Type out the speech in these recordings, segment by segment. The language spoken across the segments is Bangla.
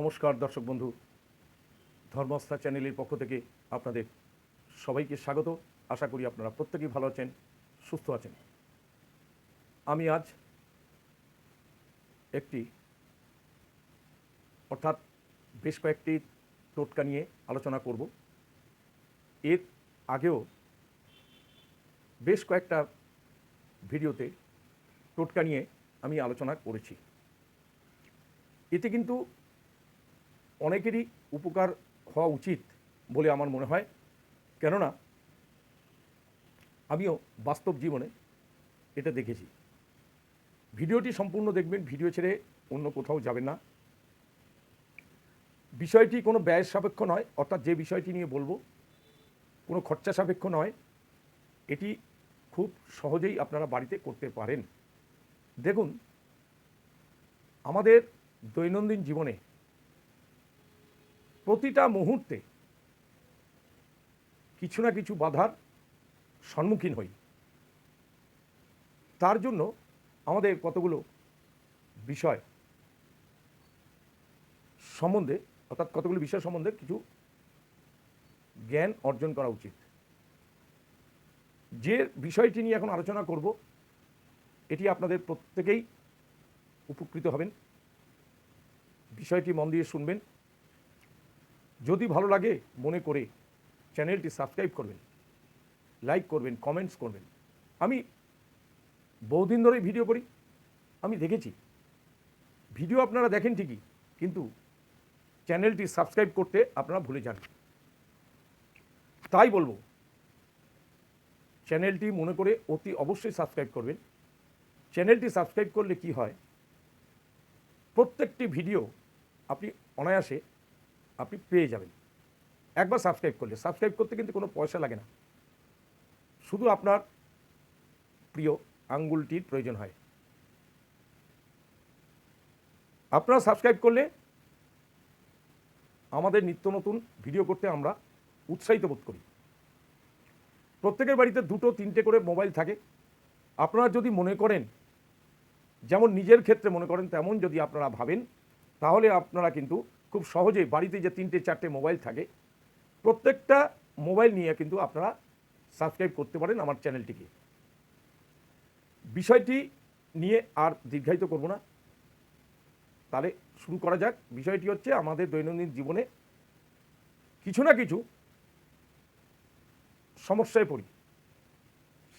নমস্কার দর্শক বন্ধু, ধর্মস্থা চ্যানেলের পক্ষ থেকে আপনাদের সবাইকে স্বাগত। আশা করি আপনারা প্রত্যেকেই ভালো আছেন, সুস্থ আছেন। আমি আজ একটি অর্থাৎ বেশ কয়েকটি টোটকা নিয়ে আলোচনা করব। এর আগেও বেশ কয়েকটা ভিডিওতে টোটকা নিয়ে আমি আলোচনা করেছি। এতে কিন্তু অনেকেরই উপকার হওয়া উচিত বলে আমার মনে হয়, কেননা আমিও বাস্তব জীবনে এটা দেখেছি। ভিডিওটি সম্পূর্ণ দেখবেন, ভিডিও ছেড়ে অন্য কোথাও যাবেন না। বিষয়টি কোনো ব্যয় সাপেক্ষ নয়, অর্থাৎ যে বিষয়টি নিয়ে বলবো কোনো খরচা সাপেক্ষ নয়। এটি খুব সহজেই আপনারা বাড়িতে করতে পারেন। দেখুন, আমাদের দৈনন্দিন জীবনে প্রতিটা মুহূর্তে কিছু না কিছু বাধার সম্মুখীন হই। তার জন্য আমাদের কতগুলো বিষয় সম্বন্ধে, অর্থাৎ কতগুলো বিষয় সম্বন্ধে কিছু জ্ঞান অর্জন করা উচিত। যে বিষয়টি নিয়ে এখন আলোচনা করব, এটি আপনাদের প্রত্যেকেই উপকৃত হবেন। বিষয়টি মন দিয়ে শুনবেন। যদি ভালো লাগে মনে করে চ্যানেলটি সাবস্ক্রাইব করবেন, লাইক করবেন, কমেন্টস করবেন। আমি বহুদিন ধরেই ভিডিও করি, আমি দেখেছি ভিডিও আপনারা দেখেন ঠিকই, কিন্তু চ্যানেলটি সাবস্ক্রাইব করতে আপনারা ভুলে যান। তাই বলবো, চ্যানেলটি মনে করে অতি অবশ্যই সাবস্ক্রাইব করবেন। চ্যানেলটি সাবস্ক্রাইব করলে কি হয়, প্রত্যেকটি ভিডিও আপনি অনায়াসে আপনি পেয়ে যাবেন। একবার সাবস্ক্রাইব করলে, সাবস্ক্রাইব করতে কিন্তু কোনো পয়সা লাগে না, শুধু আপনার প্রিয় আঙ্গুলটির প্রয়োজন হয়। আপনারা সাবস্ক্রাইব করলে আমাদের নিত্য নতুন ভিডিও করতে আমরা উৎসাহিত বোধ করি। প্রত্যেকের বাড়িতে দুটো তিনটে করে মোবাইল থাকে। আপনারা যদি মনে করেন, যেমন নিজের ক্ষেত্রে মনে করেন, তেমন যদি আপনারা ভাবেন, তাহলে আপনারা কিন্তু খুব সহজেই বাড়িতে যে তিনটে চারটে মোবাইল থাকে, প্রত্যেকটা মোবাইল নিয়ে কিন্তু আপনারা সাবস্ক্রাইব করতে পারেন আমার চ্যানেলটিকে। বিষয়টি নিয়ে আর দীর্ঘায়িত করব না, তাহলে শুরু করা যাক। বিষয়টি হচ্ছে, আমাদের দৈনন্দিন জীবনে কিছু না কিছু সমস্যায় পড়ি।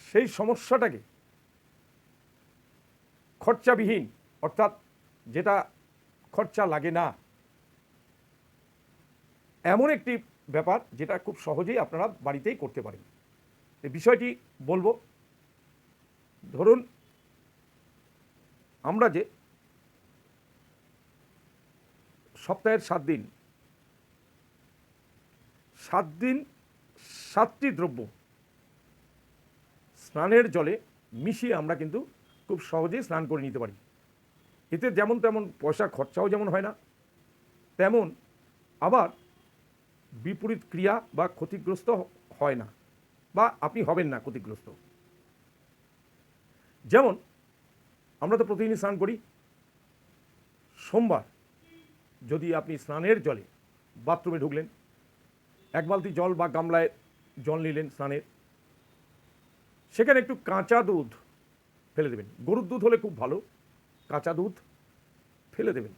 সেই সমস্যাটাকে খরচাবিহীন, অর্থাৎ যেটা খরচা লাগে না, এমন একটি ব্যাপার যেটা খুব সহজেই আপনারা বাড়িতেই করতে পারেন। এই বিষয়টি বলবো। ধরুন, আমরা যে সপ্তাহের 7 দিন 7টি দ্রব্য স্নানের জলে মিশিয়ে আমরা কিন্তু খুব সহজেই স্নান করে নিতে পারি। এতে যেমন তেমন পয়সা খরচাও যেমন হয় না, তেমন আবার বিপরীত ক্রিয়া বা ক্ষতিগ্রস্ত হয় না, বা আপনি হবেন না ক্ষতিগ্রস্ত। যেমন আমরা তো প্রতিদিনই স্নান করি। সোমবার যদি আপনি স্নানের জলে বাথরুমে ঢুকলেন, এক বালতি জল বা গামলায় জল নিলেন স্নানের, সেখানে একটু কাঁচা দুধ ফেলে দেবেন। গরুর দুধ হলে খুব ভালো, কাঁচা দুধ ফেলে দেবেন।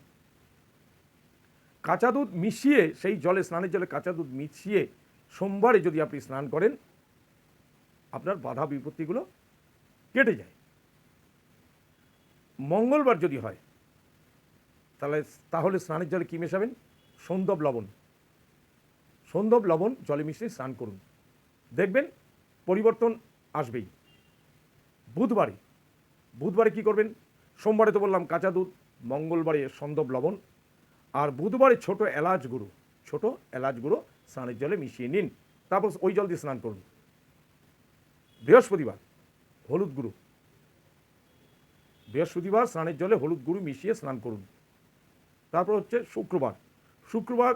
কাঁচা দুধ মিশিয়ে সেই জলে, স্নানের জলে কাঁচা দুধ মিশিয়ে সোমবারে যদি আপনি স্নান করেন, আপনার বাধা বিপত্তিগুলো কেটে যায়। মঙ্গলবার যদি হয়, তাহলে স্নানের জলে কি মেশাবেন? সন্দব লবণ। সন্দব লবণ জলে মিশিয়ে স্নান করুন, দেখবেন পরিবর্তন আসবেই। বুধবারে কি করবেন? সোমবারে তো বললাম কাঁচা দুধ, মঙ্গলবারে সন্দব লবণ, আর বুধবারে ছোট এলাচ গুঁড়ো স্নানের জলে মিশিয়ে নিন, তারপর ওই জল দিয়ে স্নান করুন। বৃহস্পতিবার হলুদ গুঁড়ো, বৃহস্পতিবার স্নানের জলে হলুদ গুঁড়ো মিশিয়ে স্নান করুন। তারপর হচ্ছে শুক্রবার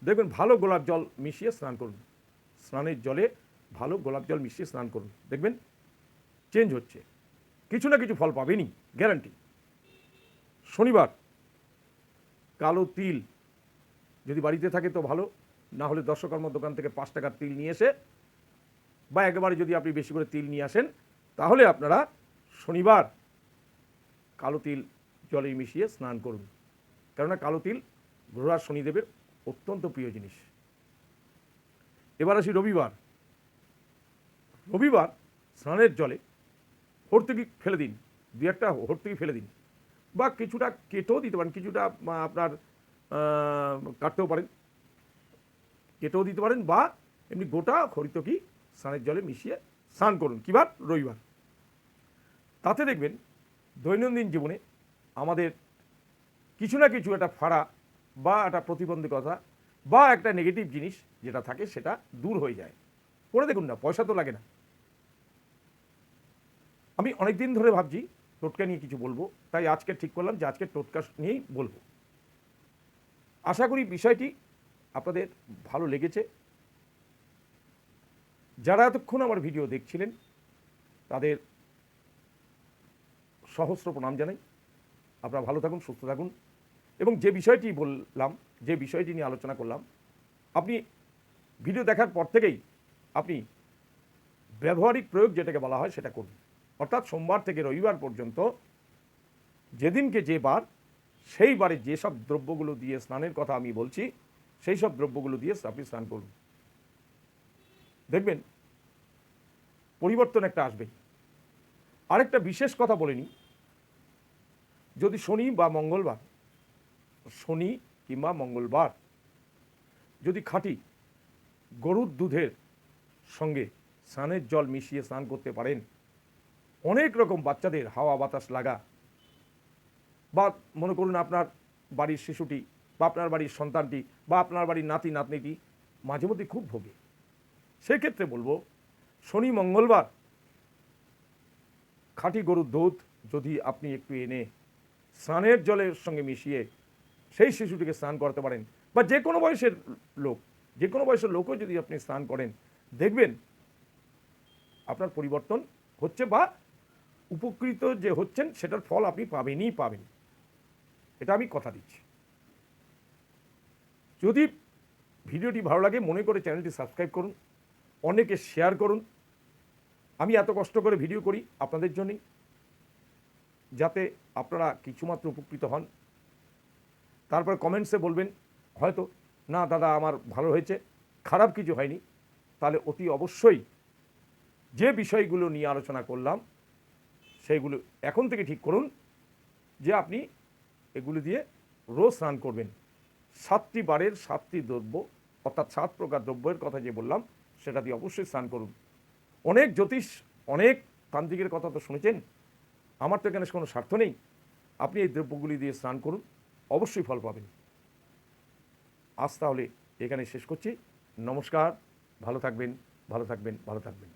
দেখবেন ভালো গোলাপ জল মিশিয়ে স্নান করুন। স্নানের জলে ভালো গোলাপ জল মিশিয়ে স্নান করুন, দেখবেন চেঞ্জ হচ্ছে, কিছু না কিছু ফল পাবেনই, গ্যারান্টি। শনিবার কালো তিল যদি বাড়িতে থাকে তো ভালো, না হলে দর্শকর্মার দোকান থেকে 5 টাকার তিল নিয়ে এসে, বা একেবারে যদি আপনি বেশি করে তিল নিয়ে আসেন, তাহলে আপনারা শনিবার কালো তিল জলে মিশিয়ে স্নান করুন। কেননা কালো তিল গ্রহ আর শনিদেবের অত্যন্ত প্রিয় জিনিস। এবার আসি রবিবার। রবিবার স্নানের জলে হর্তুকি ফেলে দিন, 2-1টা হর্তুকি ফেলে দিন, বা কিছুটা কেটেও দিতে পারেন, কিছুটা আপনার কাটতেও পারেন, কেটেও দিতে পারেন, বা এমনি গোটা হর্তুকি স্নানের জলে মিশিয়ে স্নান করুন। কিবার? রবিবার। তাতে দেখবেন দৈনন্দিন জীবনে আমাদের কিছু না কিছু একটা ফাড়া বা একটা প্রতিবন্ধকতা বা একটা নেগেটিভ জিনিস যেটা থাকে সেটা দূর হয়ে যায়। করে দেখুন না, পয়সা তো লাগে না। আমি অনেক দিন ধরে ভাবছি টোটকা নিয়ে কিছু বলবো, তাই আজকে ঠিক করলাম যে আজকে টোটকা নিয়েই বলবো। আশা করি বিষয়টি আপনাদের ভালো লেগেছে। যারা এতক্ষণ আমার ভিডিও দেখছিলেন তাদের সহস্র প্রণাম জানাই। আপনারা ভালো থাকুন, সুস্থ থাকুন, এবং যে বিষয়টি বললাম, যে বিষয়টি নিয়ে আলোচনা করলাম, আপনি ভিডিও দেখার পর থেকেই আপনি ব্যবহারিক প্রয়োগ যেটাকে বলা হয় সেটা করুন। অর্থাৎ সোমবার থেকে রবিবার পর্যন্ত যেদিনকে যে বার, সেই বারে যেসব দ্রব্যগুলো দিয়ে স্নানের কথা আমি বলছি সেই সব দ্রব্যগুলো দিয়ে আপনি স্নান করুন। দেখবেন পরিবর্তন একটা আসবেই। আরেকটা বিশেষ কথা বলে নিই, যদি শনি বা মঙ্গলবার, শনি কিংবা মঙ্গলবার যদি খাঁটি গরুর দুধের সঙ্গে স্নানের জল মিশিয়ে স্নান করতে পারেন, অনেক রকম বাচ্চাদের হাওয়া বাতাস লাগা, বা মনে করুন আপনার বাড়ির শিশুটি বা আপনার বাড়ির সন্তানটি বা আপনার বাড়ির নাতি নাতনিটি মাঝে মধ্যে খুব ভোগে, সেক্ষেত্রে বলবো শনি মঙ্গলবার খাঁটি গরুর দুধ যদি আপনি একটু এনে স্নানের জলের সঙ্গে মিশিয়ে সেই শিশুটিকে স্নান করতে পারেন, বা যে কোনো বয়সের লোক, যে কোনো বয়সের লোকও যদি আপনি স্নান করেন, দেখবেন আপনার পরিবর্তন হচ্ছে, বা উপকৃত যে হচ্ছেন সেটার ফল আপনি পাবেনই পাবেন। এটা আমি কথা দিচ্ছি। যদি ভিডিওটি ভালো লাগে মনে করে চ্যানেলটি সাবস্ক্রাইব করুন, অনেকে শেয়ার করুন। আমি এত কষ্ট করে ভিডিও করি আপনাদের জন্যই, যাতে আপনারা কিছুমাত্র উপকৃত হন। তারপর কমেন্টসে বলবেন হয়তো, না দাদা আমার ভালো হয়েছে, খারাপ কিছু হয়নি, তাহলে অতি অবশ্যই যে বিষয়গুলো নিয়ে আলোচনা করলাম সেইগুলো এখন থেকে ঠিক করুন যে আপনি এগুলো দিয়ে রোজ স্নান করবেন। 7টি বারের 7টি দ্রব্য, অর্থাৎ 7 প্রকার দ্রব্যের কথা যে বললাম সেটা দিয়ে অবশ্যই স্নান করুন। অনেক জ্যোতিষ, অনেক তান্ত্রিকের কথা তো শুনেছেন, আমার তো এখানে কোনো স্বার্থ নেই। আপনি এই দ্রব্যগুলি দিয়ে স্নান করুন, অবশ্যই ফল পাবেন। আজ তাহলে এখানে শেষ করছি। নমস্কার, ভালো থাকবেন, ভালো থাকবেন, ভালো থাকবেন।